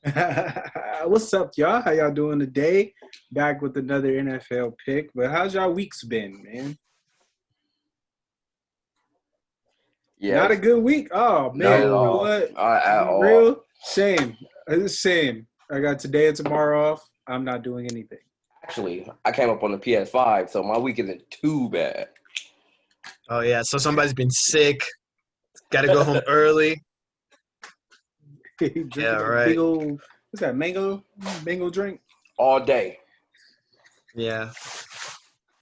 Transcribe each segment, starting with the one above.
What's up, y'all? How y'all doing today? Back with another NFL pick. But how's y'all weeks been, man? Not a Yes, good week. Oh not man, at you know all. what? Not To at be all. real, same. It's the same. I got today and tomorrow off. I'm not doing anything. Actually, I came up on the PS5, so my week isn't too bad. Oh yeah, so somebody's been sick. Got to go home early. Drinking Yeah, that big right. old what's that mango drink? All day. Yeah,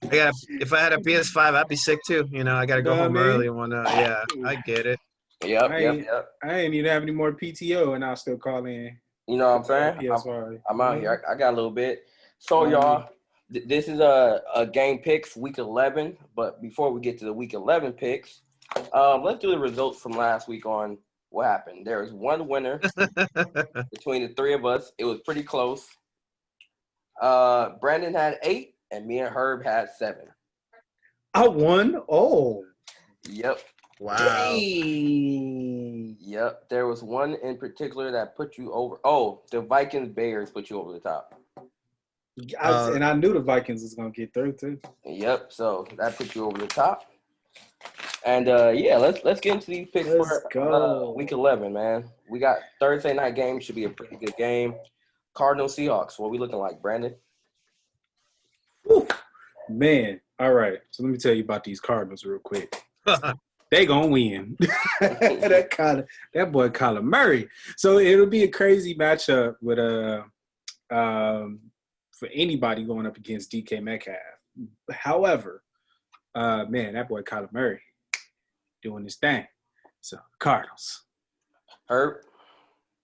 if I had a PS5, I'd be sick too. I got to You go know what I home early mean? and whatnot. Yeah, I get it. Yep, I yep, ain't yep. I ain't even have any more PTO and I'll still call in You know what I'm for saying? PS5. I'm You out know? here. I got a little bit. So, Know what I mean? y'all, this is a game picks week 11. But before we get to the week 11 picks, let's do the results from last week on what happened. There was one winner between the three of us. It was pretty close. Brandon had 8, and me and Herb had 7. I won. Oh. Yep. Wow. Dang. Yep. There was one in particular that put you over. Oh, the Vikings Bears put you over the top. Uh, And I knew the Vikings was gonna get through too. Yep. So that put you over the top. And yeah, let's get into these picks Let's for go. week 11, man. We got Thursday night game. Should be a pretty good game. Cardinals Seahawks. What we looking like, Brandon? Whew. Man. All right. So let me tell you about these Cardinals real quick. They gonna win. that boy Kyler Murray. So it'll be a crazy matchup with for anybody going up against DK Metcalf. However, man, that boy Kyler Murray doing his thing. So Cardinals. Herb.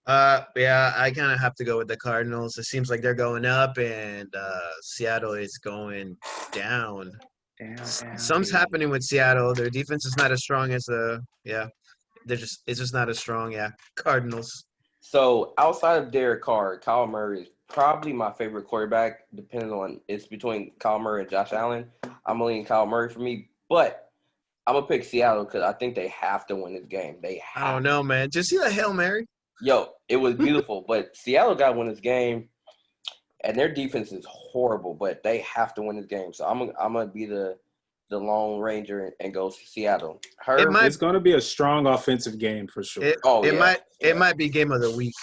yeah, I kind of have to go with the Cardinals. It seems like they're going up, and Seattle is going down. Something's Down. happening with Seattle. Their defense is not as strong as it's just not as strong. Yeah, Cardinals. So outside of Derek Carr, Kyle Murray is probably my favorite quarterback. Depending on it's between Kyle Murray and Josh Allen. I'm leaning Kyle Murray for me, but I'm gonna pick Seattle because I think they have to win this game. They I have. don't know, man. Did you see that Hail Mary? Yo, it was beautiful, but Seattle got to win this game, and their defense is horrible, but they have to win this game. So I'm gonna be the Lone Ranger and go Seattle. It Herb. might It's gonna be a strong offensive game for sure. it, Oh it yeah, might it might be game of the week.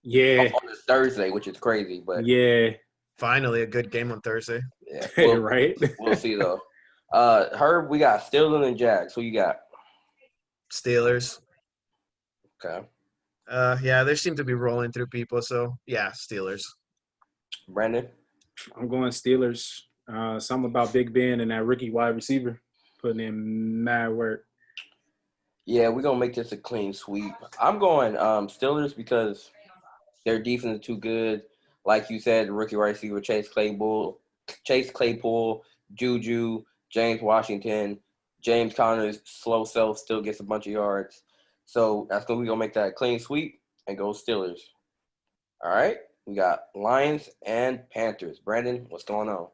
Yeah. on a Thursday, which is crazy, but Yeah. Finally, a good game on Thursday. yeah, Right. we'll see though. Herb, we got Steelers and Jags. Who you got? Steelers. Okay, Yeah, they seem to be rolling through people. So yeah, Steelers. Brandon. I'm going Steelers. Something about Big Ben and that rookie wide receiver putting in mad work. Yeah, we're gonna make this a clean sweep. I'm going Steelers because their defense is too good. Like you said, the rookie wide receiver Chase Claypool, Juju, James Washington, James Conner's slow self still gets a bunch of yards. So we're gonna make that a clean sweep and go Steelers. All right. We got Lions and Panthers. Brandon, what's going on?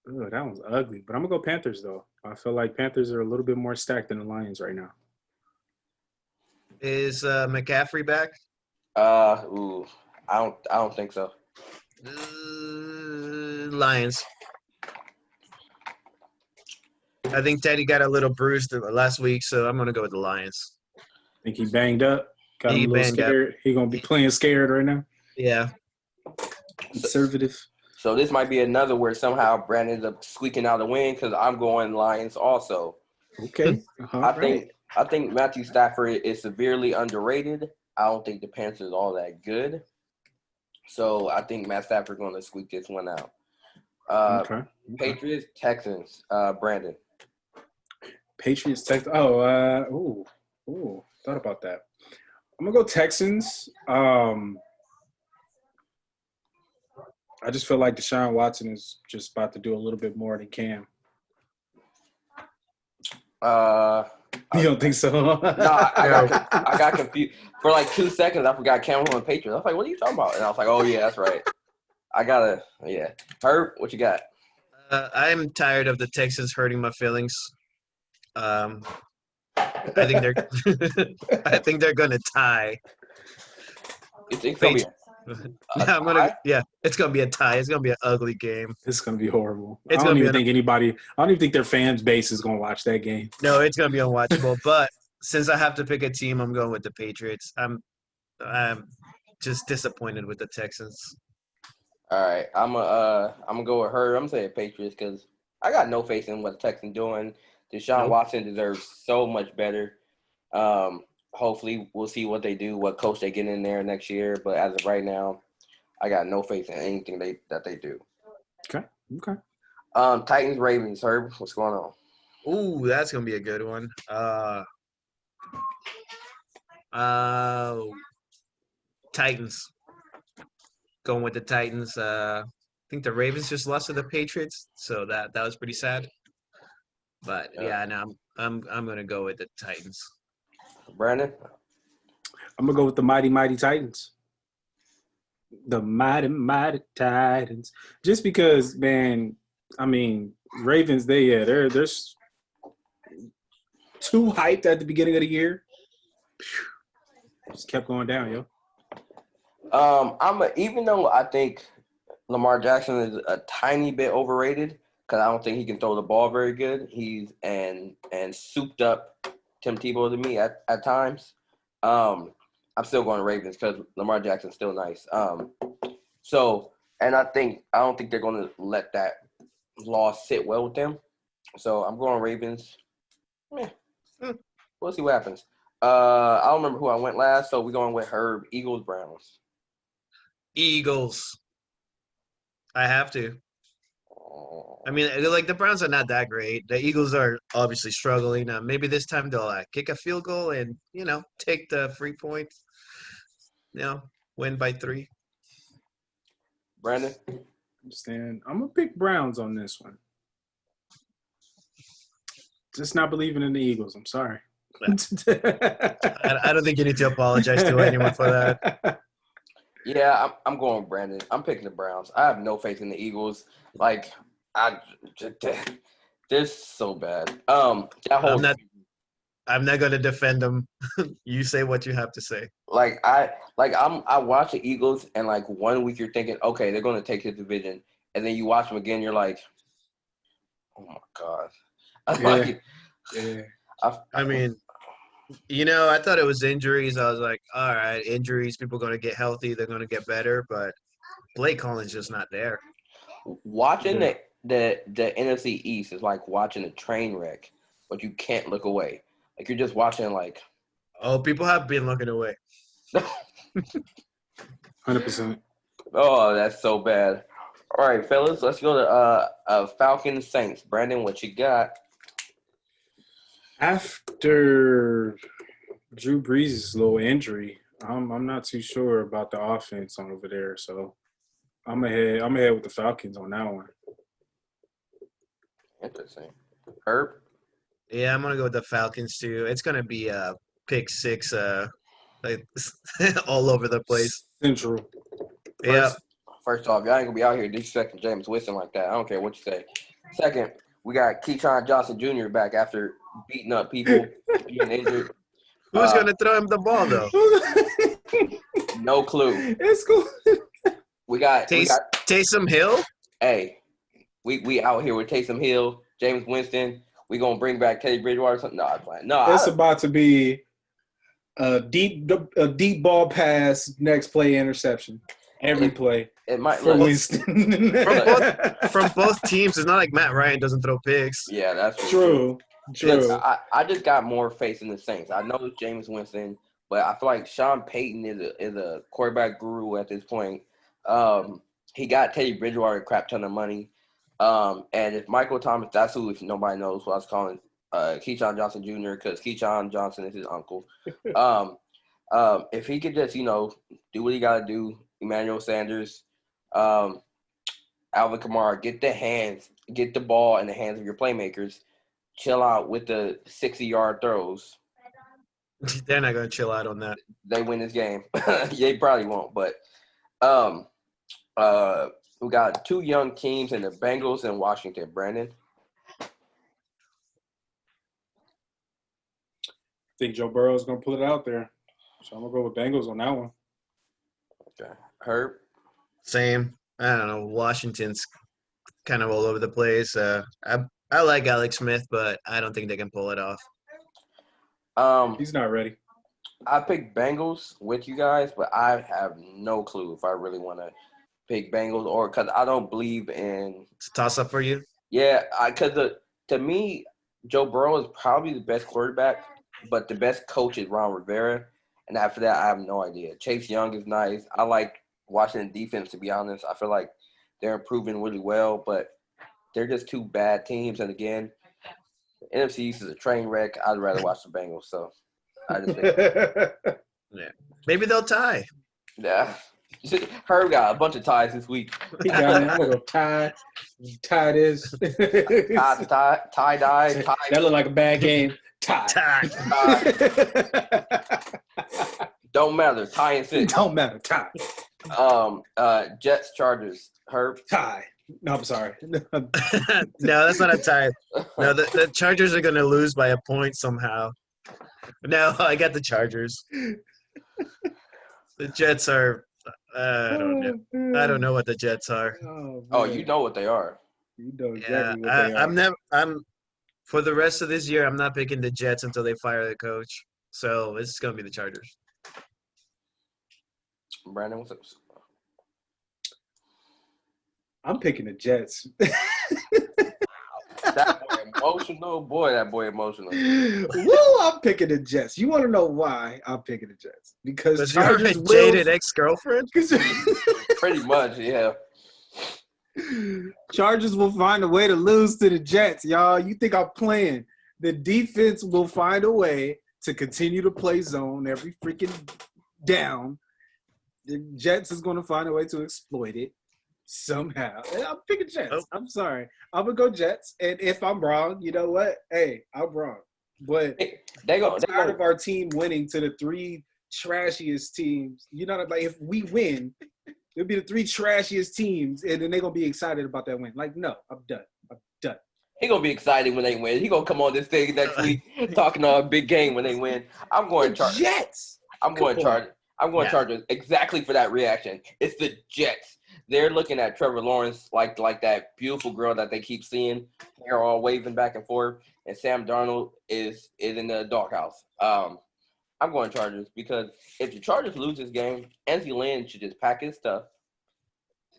Ooh, that one's ugly. But I'm gonna go Panthers though. I feel like Panthers are a little bit more stacked than the Lions right now. Is McCaffrey back? Ooh, I don't think so. Lions. I think Teddy got a little bruised last week, so I'm gonna go with the Lions. Think he banged up, got him He a little banged up. scared. He gonna be playing scared right now. Yeah. Conservative. So this might be another where somehow Brandon ends up squeaking out a win because I'm going Lions also. Okay. I think Matthew Stafford is severely underrated. I don't think the Panthers are all that good. So I think Matt Stafford going to squeak this one out. Okay. Patriots, Texans, Brandon. Patriots, Texans. Oh, thought about that. I'm gonna go Texans. I just feel like Deshaun Watson is just about to do a little bit more than Cam. You don't think so? No, I got confused. For like 2 seconds, I forgot Cam was on Patriots. I was like, what are you talking about? And I was like, oh, yeah, that's right. Yeah. Herb, what you got? I'm tired of the Texans hurting my feelings. I think they're I think they're gonna tie. It's gonna be tie? It's gonna be a tie. It's gonna be an ugly game. It's gonna be horrible. It's gonna be I don't even think their fans base is gonna watch that game. no, it's gonna be unwatchable. But since I have to pick a team, I'm going with the Patriots. I'm just disappointed with the Texans. All right, I'm gonna go with her. I'm gonna say the Patriots because I got no faith in what the Texans doing. Deshaun Nope. Watson deserves so much better. Hopefully, we'll see what they do, what coach they get in there next year. But as of right now, I got no faith in anything that they do. Okay. Titans Ravens. Herb, what's going on? Ooh, that's gonna be a good one. Titans. Going with the Titans. I think the Ravens just lost to the Patriots, so that was pretty sad. But yeah, no, I'm gonna go with the Titans. Brandon? I'm gonna go with the mighty Titans. The mighty Titans. Just because, man, I mean, Ravens, they're too hyped at the beginning of the year. Just kept going down, yo. Even though I think Lamar Jackson is a tiny bit overrated because I don't think he can throw the ball very good. He's and souped up Tim Tebow to me at times. I'm still going Ravens because Lamar Jackson's still nice. And I don't think they're going to let that loss sit well with them. So I'm going Ravens. We'll see what happens. I don't remember who I went last, so we're going with Herb. Eagles, Browns. Eagles. I have to. I mean, like the Browns are not that great. The Eagles are obviously struggling. Maybe this time they'll kick a field goal and take the 3 points. Win by 3. Brandon? Understand. I'm gonna pick Browns on this one. Just not believing in the Eagles. I'm sorry. I don't think you need to apologize to anyone for that. Yeah, I'm going Brandon. I'm picking the Browns. I have no faith in the Eagles. Like, they're so bad. I'm not gonna defend them. You say what you have to say. I watch the Eagles and like 1 week you're thinking, okay, they're gonna take the division, and then you watch them again, you're like, oh my god. I mean, I thought it was injuries. I was like, all right, injuries. People are gonna get healthy. They're gonna get better, but Blake Collins just not there. Watching the NFC East is like watching a train wreck, but you can't look away. Like you're just watching like. Oh, people have been looking away. 100%. Oh, that's so bad. All right, fellas, let's go to Falcons Saints. Brandon, what you got? After Drew Brees' little injury, I'm not too sure about the offense on over there, so I'm ahead with the Falcons on that one. Interesting. Herb? Yeah, I'm gonna go with the Falcons too. It's gonna be a pick 6, like all over the place. Central. First off, y'all ain't gonna be out here disrespecting James Winston like that. I don't care what you say. Second, we got Keyshawn Johnson Jr. back after beating up people, being injured. Who's gonna throw him the ball though? No clue. It's cool. We got Taysom Hill. Hey, we out here with Taysom Hill, James Winston. We gonna bring back Teddy Bridgewater or something? No, I'm playing. No, it's about to be a deep ball pass, next play interception. Every play. It might for look, Winston. from both teams. It's not like Matt Ryan doesn't throw picks. Yeah, that's true. I just got more faith in the Saints. I know it's James Winston, but I feel like Sean Payton is a quarterback guru at this point. He got Teddy Bridgewater a crap ton of money. And if Michael Thomas, that's who, if nobody knows who I was calling Keyshawn Johnson Jr., because Keyshawn Johnson is his uncle. If he could just, do what he got to do, Emmanuel Sanders, Alvin Kamara, get the ball in the hands of your playmakers, chill out with the 60-yard throws. They're not going to chill out on that. They win this game. They probably won't, but we got 2 young teams in the Bengals and Washington. Brandon? I think Joe Burrow is going to put it out there. So I'm going to go with Bengals on that one. Okay. Herb. Same. I don't know. Washington's kind of all over the place. I like Alex Smith, but I don't think they can pull it off. He's not ready. I picked Bengals with you guys, but I have no clue if I really want to pick Bengals or because I don't believe in. It's a toss up for you. Yeah, because to me, Joe Burrow is probably the best quarterback, but the best coach is Ron Rivera, and after that, I have no idea. Chase Young is nice. I like Washington defense, to be honest. I feel like they're improving really well, but they're just two bad teams. And again, the NFC East is a train wreck. I'd rather watch the Bengals. So I just think, Maybe they'll tie. yeah. Herb got a bunch of ties this week. He got it. I'm gonna go tie this. Tie-dye. That look like a bad game. Tie. Don't matter. Tie and sit. Don't matter. Tie. Jets, Chargers. Herb. Tie. No, I'm sorry. No, that's not a tie. No, the Chargers are going to lose by a point somehow. No, I got the Chargers. The Jets are I don't know. I don't know what the Jets are. Oh, you know what they are. You know Yeah, exactly what they are. I'm for the rest of this year. I'm not picking the Jets until they fire the coach. So it's going to be the Chargers. Brandon, what's up? I'm picking the Jets. That boy emotional. Boy, that boy emotional. Woo, I'm picking the Jets. You want to know why I'm picking the Jets? Because you're a jaded ex-girlfriend? Pretty much, yeah. Chargers will find a way to lose to the Jets, y'all. You think I'm playing. The defense will find a way to continue to play zone every freaking down. The Jets is going to find a way to exploit it somehow. And I'm picking Jets. Oh. I'm sorry. I'm going to go Jets. And if I'm wrong, you know what? Hey, I'm wrong. But I'm tired of our team winning to the three trashiest teams. You know, like if we win, it'll be the three trashiest teams, and then they're going to be excited about that win. Like, no, I'm done. He gonna be excited when they win. He gonna come on this thing next week talking about a big game when they win. I'm going Chargers. Jets. I'm going Chargers. I'm going Chargers exactly for that reaction. It's the Jets. They're looking at Trevor Lawrence like that beautiful girl that they keep seeing. They're all waving back and forth, and Sam Darnold is in the doghouse. I'm going Chargers because if the Chargers lose this game, Anthony Lynn should just pack his stuff,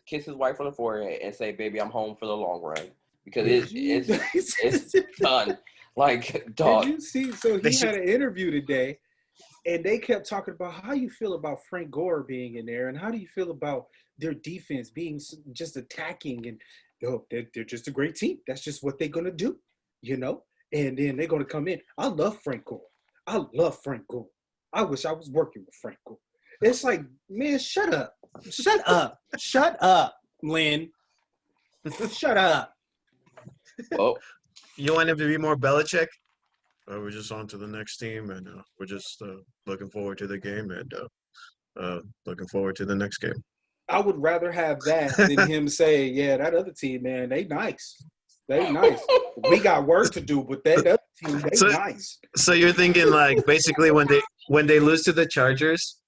kiss his wife on the forehead, and say, "Baby, I'm home for the long run." Because it's done. Like, dog. Did you see? So he had an interview today, and they kept talking about how you feel about Frank Gore being in there, and how do you feel about their defense being just attacking, and they're just a great team. That's just what they're gonna do, you know. And then they're gonna come in. I love Frank Gore. I wish I was working with Frank Gore. It's like, man, shut up, Lynn. Shut up. Oh, You want him to be more Belichick? We're just on to the next team, and we're just looking forward to the game and looking forward to the next game. I would rather have that than him say, yeah, that other team, man, they nice. They nice. We got work to do, but that other team, they nice. So you're thinking, like, basically when they lose to the Chargers,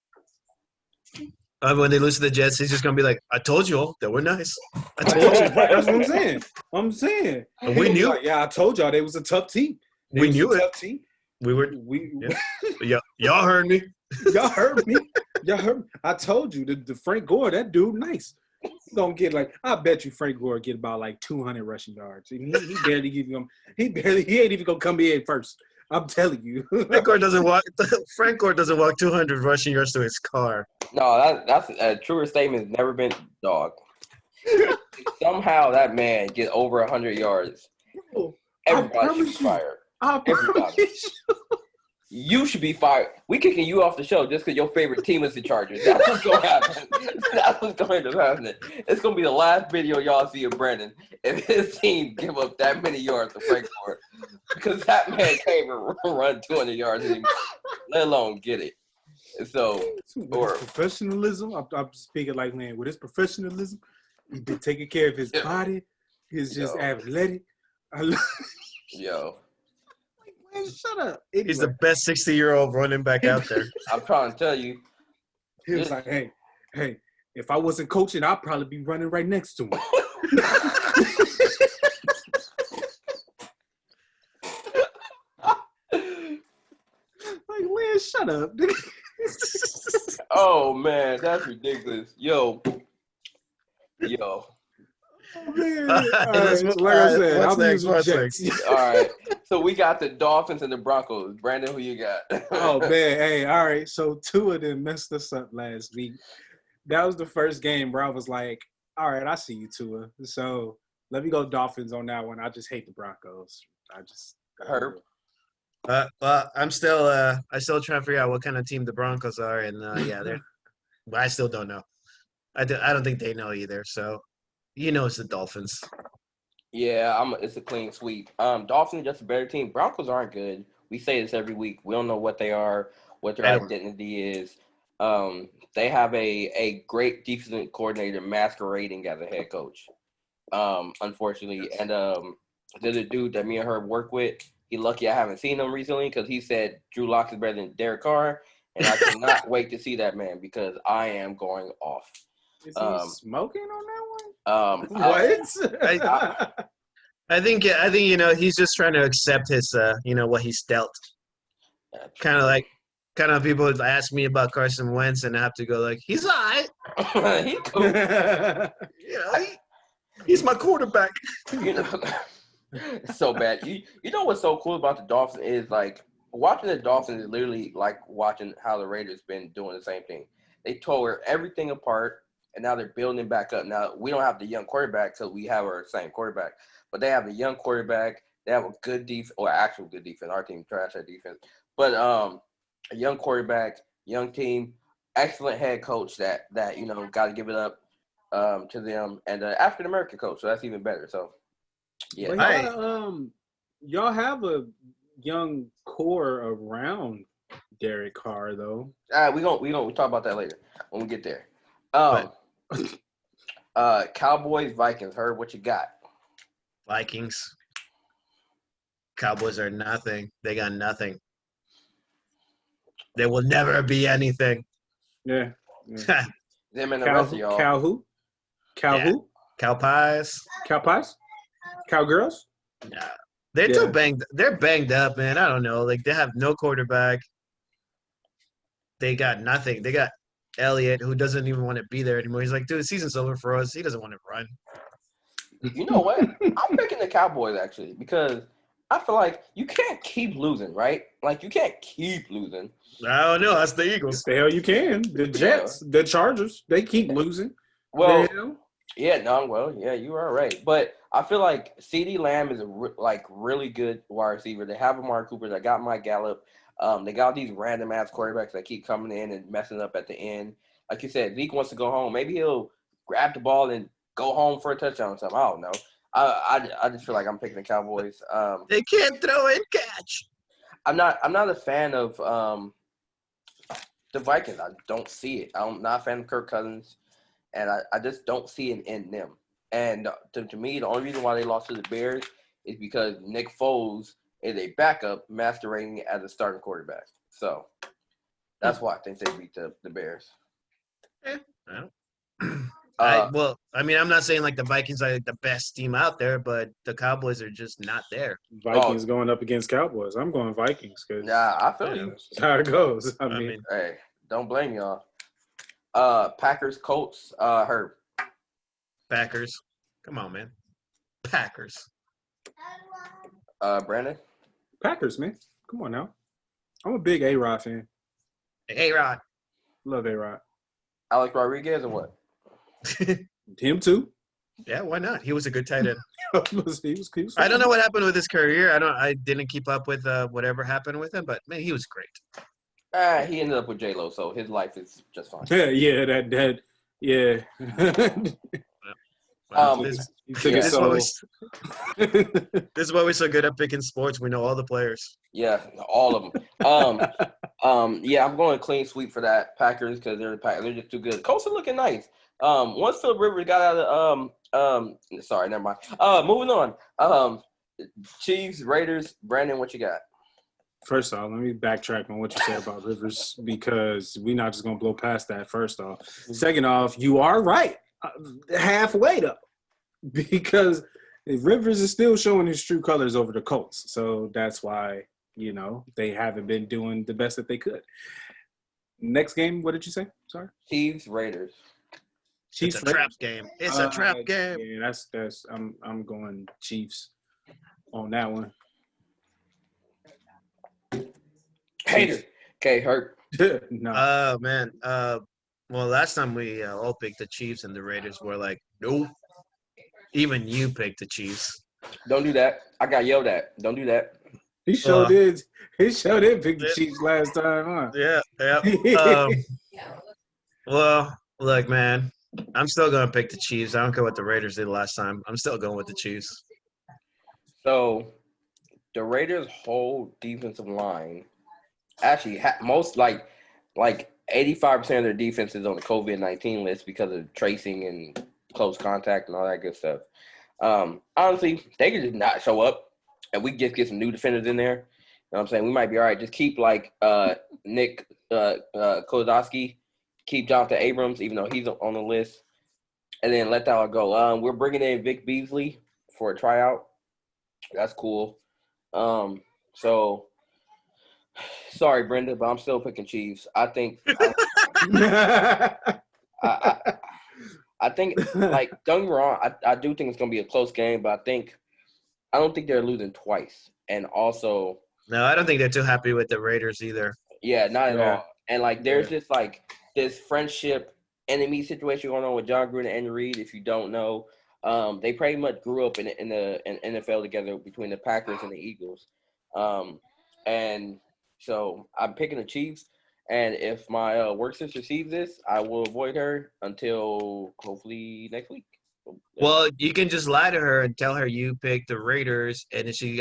when they lose to the Jets, he's just going to be like, I told you all, they were nice. I told you. That's what I'm saying. And we knew. Like, yeah, I told y'all they was a tough team. We knew it. Tough team. Y'all heard me. Y'all heard me. I told you, the Frank Gore, that dude nice. He gonna get I bet you Frank Gore get about 200 rushing yards. And he barely give them. He ain't even gonna come in first. I'm telling you. Frank Gore doesn't walk 200 rushing yards to his car. No, that's a truer statement. Has never been dog. Somehow that man get over 100 yards. Everybody should be fired. Everybody. You should be fired. We kicking you off the show just because your favorite team is the Chargers. That's what's going to happen. That's what's going to happen. It's going to be the last video y'all see of Brandon if his team give up that many yards to Frank Gore. Because that man can't even run 200 yards anymore, let alone get it. So, with his professionalism, I'm speaking man, with his professionalism, he been taking care of his body. He's just athletic. Yo. Man, shut up. Anyway. He's the best 60-year-old running back out there. I'm trying to tell you. He was like, hey, If I wasn't coaching, I'd probably be running right next to him. Like, Lynn, shut up. Oh man, that's ridiculous. Yo. Oh, man. All All right, let's right, move- like all I right, said, what's I'm next? using What's Jets. All right. So we got the Dolphins and the Broncos. Brandon, who you got? Oh man, hey, all right. So two of them messed us up last week. That was the first game where I was like, all right, I see you, Tua. So let me go Dolphins on that one. I just hate the Broncos. I just Herb. Well, I still trying to figure out what kind of team the Broncos are, and I still don't know. I don't think they know either. So, it's the Dolphins. Yeah, it's a clean sweep. Dolphins are just a better team. Broncos aren't good. We say this every week. We don't know what they are, what their I don't. identity is. They have a great defensive coordinator masquerading as a head coach. Unfortunately, and there's a dude that me and Herb work with. He's lucky I haven't seen him recently because he said Drew Lock is better than Derek Carr, and I cannot wait to see that man because I am going off. Is he smoking on that one? What? I think he's just trying to accept his what he's dealt. Kind of people ask me about Carson Wentz and I have to go like he's all right. He cool. He's my quarterback. It's so bad. You know what's so cool about the Dolphins is like watching the Dolphins is literally like watching how the Raiders been doing the same thing. They tore everything apart and now they're building it back up. Now we don't have the young quarterback because we have our same quarterback, but they have the young quarterback. They have a good defense or actual good defense. Our team trash at defense, but a young quarterback, young team, excellent head coach that got to give it up to them, and African American coach, so that's even better. So, yeah. But y'all have a young core around Derek Carr, though. We talk about that later when we get there. Cowboys, Vikings. Herb, what you got? Vikings. Cowboys are nothing. They got nothing. They will never be anything. Yeah. Them and the rest of y'all. Cow who? Cow who? Cow pies. Cow pies? Cowgirls? Yeah. They're too banged. They're banged up, man. I don't know. Like they have no quarterback. They got nothing. They got Elliott, who doesn't even want to be there anymore. He's like, dude, the season's over for us. He doesn't want to run. You know what? I'm picking the Cowboys actually because I feel like you can't keep losing, right? Like you can't keep losing. I don't know. That's the Eagles. The hell you can. The Jets, the Chargers, they keep losing. Well, yeah, you are right. But I feel like CeeDee Lamb is really good wide receiver. They have Amari Cooper. They got Mike Gallup. They got these random ass quarterbacks that keep coming in and messing up at the end. Like you said, Zeke wants to go home. Maybe he'll grab the ball and go home for a touchdown or something. I don't know. I just feel like I'm picking the Cowboys. They can't throw and catch. I'm not a fan of the Vikings. I don't see it. I'm not a fan of Kirk Cousins, and I just don't see it in them. And to me, the only reason why they lost to the Bears is because Nick Foles is a backup masquerading as a starting quarterback. So that's why I think they beat the Bears. I'm not saying like the Vikings are the best team out there, but the Cowboys are just not there. Vikings going up against Cowboys. I'm going Vikings because I feel you. That's how it goes. I mean, hey, don't blame y'all. Packers, Colts, Herb. Packers. Come on, man. Packers. Brandon. Packers, man. Come on now. I'm a big A-Rod fan. A-Rod. Love A-Rod. Alex Rodriguez or what? Him too. Yeah, why not? He was a good tight end. he was I don't know what happened with his career. I didn't keep up with whatever happened with him, but man, he was great. He ended up with J-Lo, so his life is just fine. Yeah, that yeah. This is why we're so good at picking sports. We know all the players. Yeah, all of them. Yeah, I'm going clean sweep for that Packers because they're just too good. Colts are looking nice. Once Philip Rivers got out of sorry, never mind. Moving on. Chiefs, Raiders. Brandon, what you got? First off, let me backtrack on what you said about Rivers because we're not just gonna blow past that. First off, second off, you are right halfway though, because Rivers is still showing his true colors over the Colts, so that's why they haven't been doing the best that they could. Next game, what did you say? Sorry, Chiefs Raiders. Chiefs. It's a trap game. It's a trap game. Yeah, that's. I'm going Chiefs on that one. Hater. Okay, hurt. No. Oh man. Well, last time we all picked the Chiefs and the Raiders were like, nope. Even you picked the Chiefs. Don't do that. I got yelled at. Don't do that. He sure did. He sure did pick the Chiefs last time, huh? Yeah. Well, look, man. I'm still going to pick the Chiefs. I don't care what the Raiders did last time. I'm still going with the Chiefs. So, the Raiders' whole defensive line actually most like 85% of their defense is on the COVID-19 list because of tracing and close contact and all that good stuff. Honestly, they could just not show up and we just get some new defenders in there. You know what I'm saying? We might be all right. Just keep Nick Kozlowski, keep Jonathan Abrams, even though he's on the list, and then let that all go. We're bringing in Vic Beasley for a tryout. That's cool. So sorry, Brenda, but I'm still picking Chiefs. I think I think don't get me wrong, I do think it's gonna be a close game, but I don't think they're losing twice. And also, no, I don't think they're too happy with the Raiders either. Yeah, not at all. And there's just this friendship enemy situation going on with John Gruden and Andy Reid. If you don't know, they pretty much grew up in the NFL together between the Packers and the Eagles. And so I'm picking the Chiefs. And if my work sister sees this, I will avoid her until hopefully next week. Well, you can just lie to her and tell her you picked the Raiders, and then she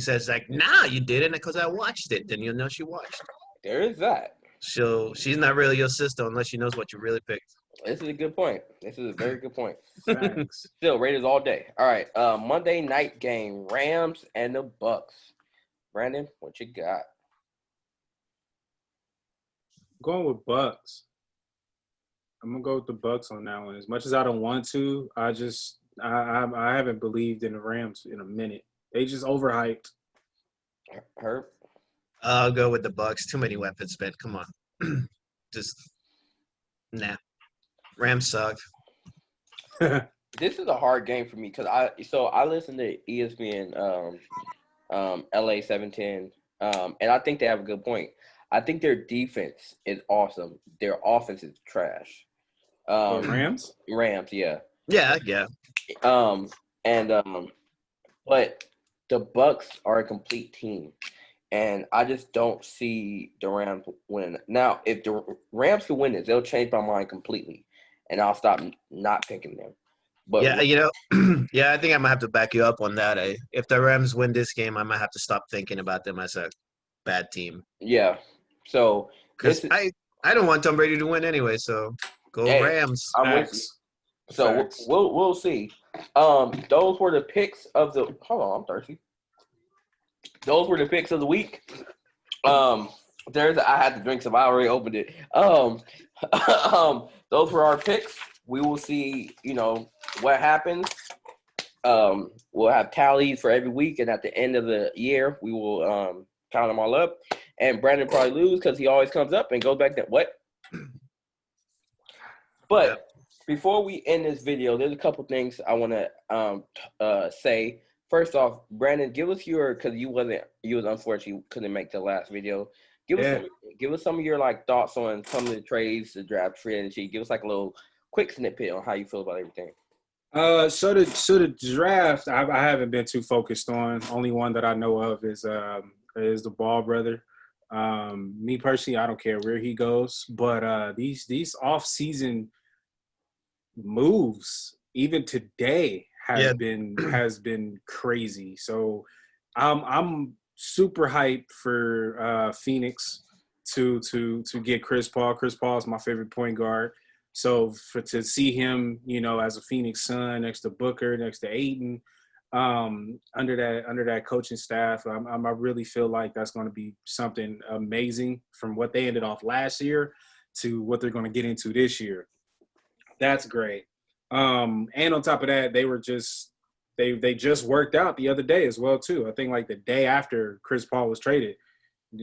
says like, "Nah, you didn't," because I watched it. Then you'll know she watched. There is that. She's not really your sister unless she knows what you really picked. This is a good point. This is a very good point. Thanks. Still, Raiders all day. All right, Monday night game, Rams and the Bucks. Brandon, what you got? Going with Bucks. I'm gonna go with the Bucks on that one. As much as I don't want to, I haven't believed in the Rams in a minute. They just overhyped. Herb? I'll go with the Bucks. Too many weapons spent. Come on, just nah. Rams suck. This is a hard game for me because I listen to ESPN LA 710 and I think they have a good point. I think their defense is awesome. Their offense is trash. Rams? Rams, yeah. Yeah. But the Bucks are a complete team, and I just don't see the Rams winning. Now, if the Rams can win this, they'll change my mind completely, and I'll stop not picking them. But yeah, I think I might have to back you up on that. If the Rams win this game, I might have to stop thinking about them as a bad team. Yeah. So because I don't want Tom Brady to win anyway. So go Rams. So we'll see. Those were the picks of the. Hold on, I'm thirsty. Those were the picks of the week. I had to drink some. I already opened it. Those were our picks. We will see. What happens. We'll have tallies for every week, and at the end of the year, we will count them all up. And Brandon probably lose because he always comes up and goes back to what? But before we end this video, there's a couple things I want to say. First off, Brandon, give us because you was unfortunate you couldn't make the last video. Give us some of your thoughts on some of the trades, the draft free agency. Give us a little quick snippet on how you feel about everything. So the draft, I haven't been too focused on. Only one that I know of is the Ball brother. Me personally, I don't care where he goes, but these off-season moves, even today, has been crazy. So I'm super hyped for Phoenix to get Chris Paul. Chris Paul is my favorite point guard. So to see him, as a Phoenix Sun next to Booker, next to Ayton, under that coaching staff. I really feel like that's going to be something amazing from what they ended off last year to what they're going to get into this year. That's great. And on top of that, they just worked out the other day as well too. I think like the day after Chris Paul was traded,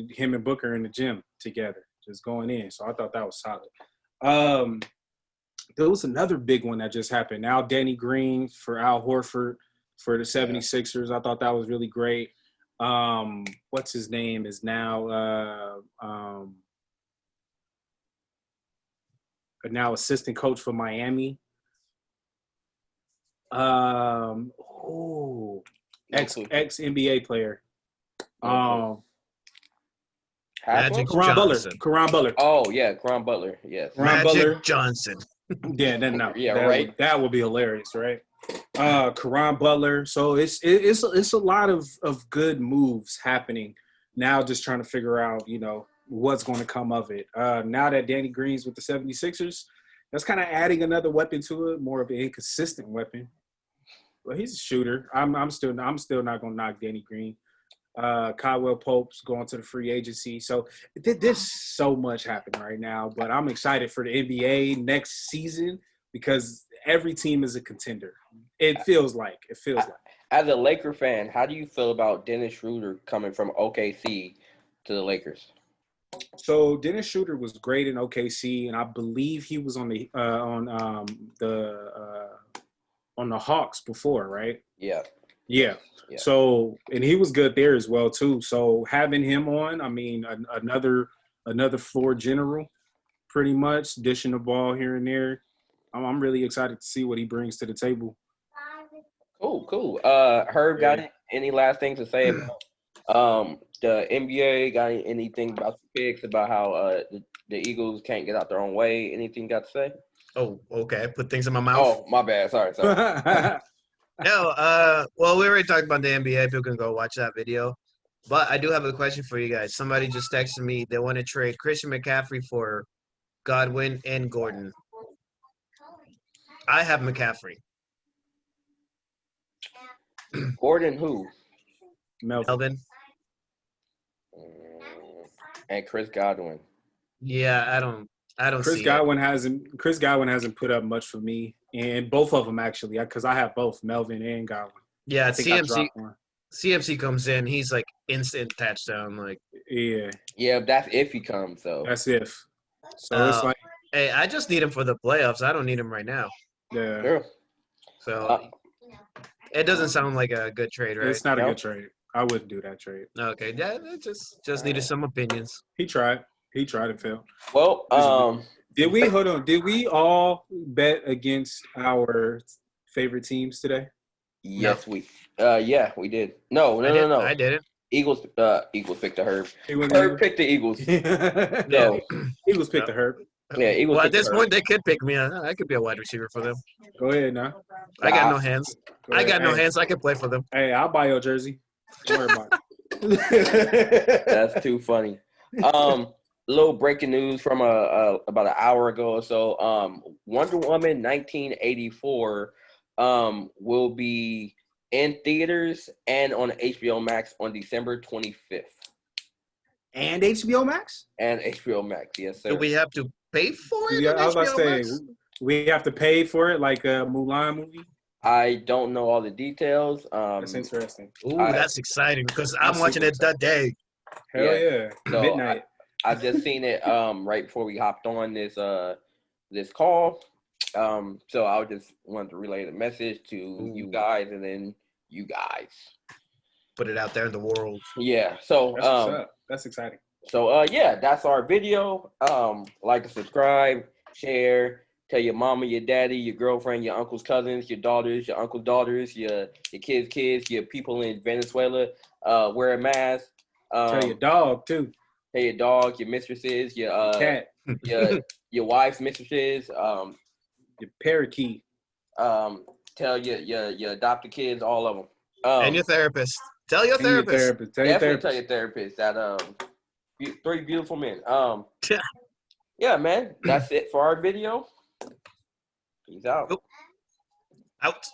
him and Booker in the gym together, just going in. So I thought that was solid. There was another big one that just happened. Now Danny Green for Al Horford for the 76ers. I thought that was really great. What's his name is now assistant coach for Miami. Ex NBA player. Magic Caron Johnson. Butler. Oh yeah, Caron Butler. Yes. Caron Magic Butler. Johnson. Yeah, no. Yeah, that right. That would be hilarious, right? Caron Butler. So it's a lot of good moves happening now. Just trying to figure out, what's going to come of it. Now that Danny Green's with the 76ers, that's kind of adding another weapon to it, more of an inconsistent weapon. Well, he's a shooter. I'm still not going to knock Danny Green. Caldwell Pope's going to the free agency. So there's so much happening right now, but I'm excited for the NBA next season because every team is a contender. It feels like. As a Laker fan, how do you feel about Dennis Schroeder coming from OKC to the Lakers? So Dennis Schroeder was great in OKC, and I believe he was on the Hawks before, right? Yeah. Yeah. So, and he was good there as well too. So having him on, I mean, another floor general, pretty much dishing the ball here and there. I'm really excited to see what he brings to the table. Cool. Herb, got any last things to say about the NBA? Got anything about the picks, about how the Eagles can't get out their own way? Anything you got to say? Oh, okay. Put things in my mouth. Oh, my bad. Sorry. No, well, we already talked about the NBA. People can go watch that video. But I do have a question for you guys. Somebody just texted me. They want to trade Christian McCaffrey for Godwin and Gordon. I have McCaffrey. Gordon who? Melvin. And Chris Godwin. Yeah, I don't Chris see Godwin hasn't put up much for me, and both of them actually, because I have both Melvin and Godwin. Yeah, I think I dropped one. CMC comes in, he's like instant touchdown. Like Yeah, that's if he comes though. That's if. So it's like, hey, I just need him for the playoffs. I don't need him right now. yeah. Sure. So it doesn't sound like a good trade, right? It's not a good trade. I wouldn't do that trade. Okay, yeah, just needed some opinions. He tried and failed. Well, did we all bet against our favorite teams today? Yes, we did. No. I didn't. Eagles picked the Herb. Herb picked the Eagles. No, Eagles picked the Herb. Yeah, Eagles. Well, at this point, they could pick me. I could be a wide receiver for them. Go ahead now. I got no hands. I got no hands. I can play for them. Hey, I'll buy your jersey. Don't worry about it. That's too funny. Little breaking news from about an hour ago or so. Wonder Woman 1984 will be in theaters and on HBO Max on December 25th. And HBO Max? And HBO Max, yes, sir. Do we have to pay for it? Yeah, I was about to say, Max? we have to pay for it like a Mulan movie? I don't know all the details. That's interesting. Ooh, that's exciting because I'm watching it that day. Hell yeah. So Midnight. I just seen it right before we hopped on this call. So I just wanted to relay the message to you guys and then you guys. Put it out there in the world. Yeah. So That's what's up. That's exciting. So that's our video. Like and subscribe, share, tell your mama, your daddy, your girlfriend, your uncle's cousins, your daughters, your uncle's daughters, your kids, your people in Venezuela, wear a mask. Tell your dog too. Tell your dog, your mistresses, your cat, your wife's mistresses, your parakeet. Tell your adopted kids, all of them. And your therapist. Tell your therapist. Tell your therapist that three beautiful men. Yeah, man. That's it for our video. Peace out. Out.